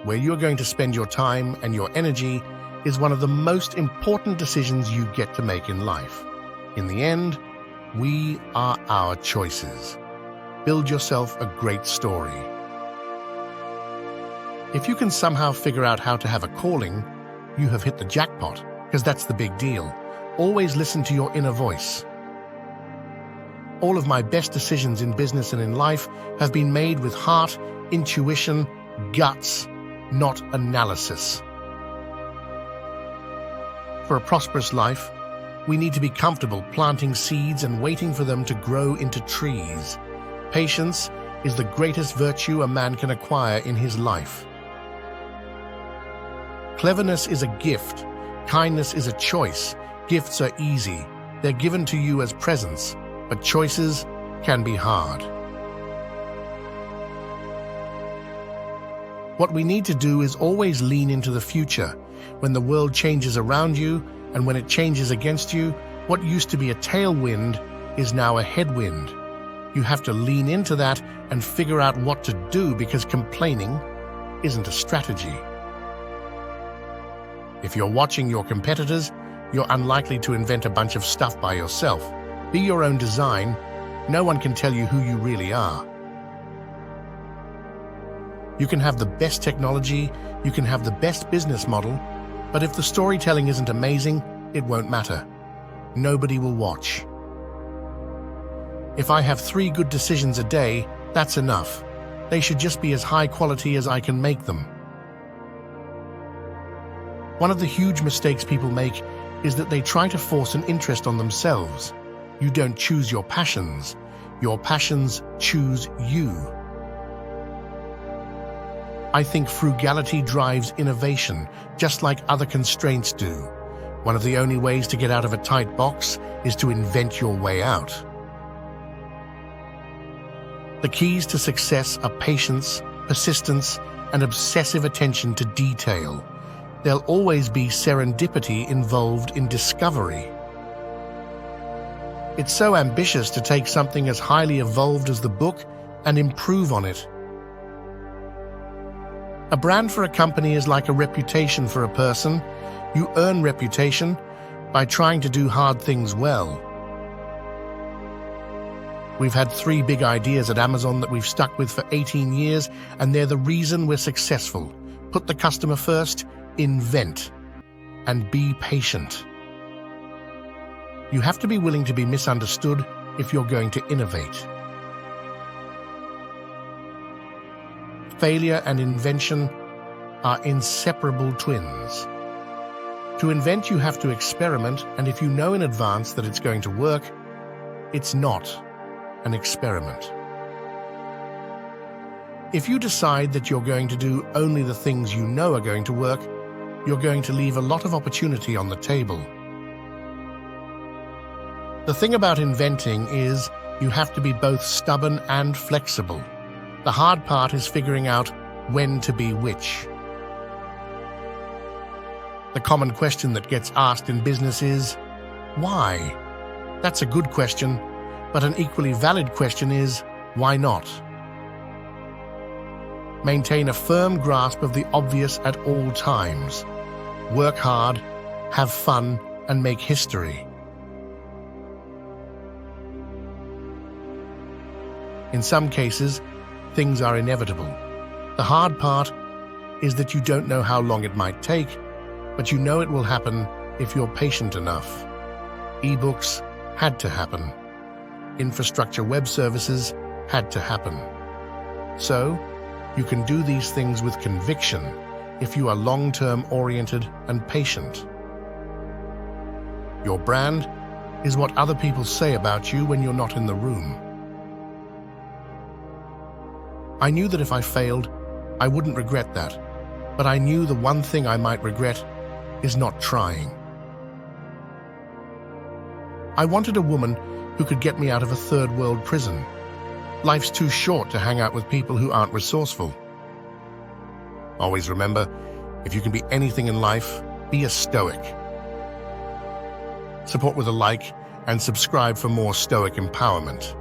where you're going to spend your time and your energy is one of the most important decisions you get to make in life. In the end, we are our choices. Build yourself a great story. If you can somehow figure out how to have a calling, you have hit the jackpot, because that's the big deal. Always listen to your inner voice. All of my best decisions in business and in life have been made with heart, intuition, guts, not analysis. For a prosperous life, we need to be comfortable planting seeds and waiting for them to grow into trees. Patience is the greatest virtue a man can acquire in his life. Cleverness is a gift. Kindness is a choice. Gifts are easy. They're given to you as presents, but choices can be hard. What we need to do is always lean into the future. When the world changes around you, and when it changes against you, what used to be a tailwind is now a headwind. You have to lean into that and figure out what to do, because complaining isn't a strategy. If you're watching your competitors, you're unlikely to invent a bunch of stuff by yourself. Be your own design. No one can tell you who you really are. You can have the best technology, you can have the best business model, but if the storytelling isn't amazing, it won't matter. Nobody will watch. If I have 3 good decisions a day, that's enough. They should just be as high quality as I can make them. One of the huge mistakes people make is that they try to force an interest on themselves. You don't choose your passions. Your passions choose you. I think frugality drives innovation, just like other constraints do. One of the only ways to get out of a tight box is to invent your way out. The keys to success are patience, persistence, and obsessive attention to detail. There'll always be serendipity involved in discovery. It's so ambitious to take something as highly evolved as the book and improve on it. A brand for a company is like a reputation for a person. You earn reputation by trying to do hard things well. We've had 3 big ideas at Amazon that we've stuck with for 18 years, and they're the reason we're successful. Put the customer first, invent, and be patient. You have to be willing to be misunderstood if you're going to innovate. Failure and invention are inseparable twins. To invent, you have to experiment, and if you know in advance that it's going to work, it's not an experiment. If you decide that you're going to do only the things you know are going to work, you're going to leave a lot of opportunity on the table. The thing about inventing is you have to be both stubborn and flexible. The hard part is figuring out when to be which. The common question that gets asked in business is, why? That's a good question, but an equally valid question is, why not? Maintain a firm grasp of the obvious at all times. Work hard, have fun, and make history. In some cases, things are inevitable. The hard part is that you don't know how long it might take, but you know it will happen if you're patient enough. E-books had to happen. Infrastructure web services had to happen. So, you can do these things with conviction if you are long-term oriented and patient. Your brand is what other people say about you when you're not in the room. I knew that if I failed, I wouldn't regret that, but I knew the one thing I might regret is not trying. I wanted a woman who could get me out of a third-world prison. Life's too short to hang out with people who aren't resourceful. Always remember, if you can be anything in life, be a Stoic. Support with a like and subscribe for more Stoic empowerment.